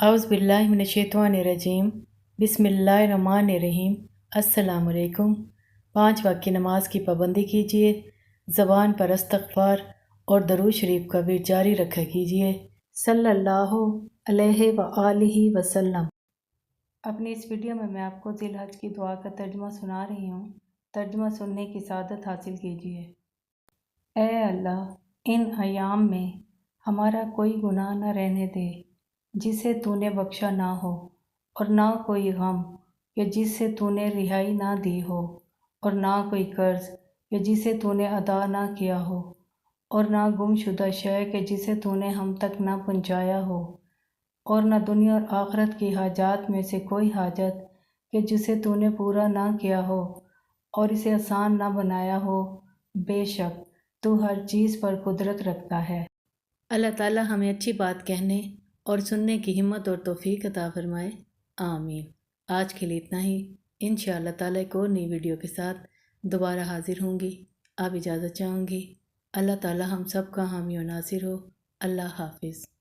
اعوذ باللہ من الشیطان الرجیم بسم اللہ الرحمن الرحیم۔ السلام علیکم۔ 5 وقت کی نماز کی پابندی کیجیے، زبان پر استغفار اور درود شریف کا ورد جاری رکھا کیجیے۔ صلی اللہ علیہ وآلہ وسلم۔ اپنی اس ویڈیو میں آپ کو ذی الحج کی دعا کا ترجمہ سنا رہی ہوں۔ ترجمہ سننے کی سعادت حاصل کیجیے۔ اے اللہ، ان ایام میں ہمارا کوئی گناہ نہ رہنے دے جسے تو نے بخشا نہ ہو، اور نہ کوئی غم کہ جس سے تو نے رہائی نہ دی ہو، اور نہ کوئی قرض کہ جسے تو نے ادا نہ کیا ہو، اور نہ گم شدہ شے کہ جسے تو نے ہم تک نہ پہنچایا ہو، اور نہ دنیا اور آخرت کی حاجات میں سے کوئی حاجت کہ جسے تو نے پورا نہ کیا ہو اور اسے آسان نہ بنایا ہو۔ بے شک تو ہر چیز پر قدرت رکھتا ہے۔ اللہ تعالی ہمیں اچھی بات کہنے اور سننے کی ہمت اور توفیق عطا فرمائے، آمین۔ آج کے لیے اتنا ہی۔ انشاءاللہ تعالی ایک اور نئی ویڈیو کے ساتھ دوبارہ حاضر ہوں گی۔ اب اجازت چاہوں گی۔ اللہ تعالی ہم سب کا حامی و ناصر ہو۔ اللہ حافظ۔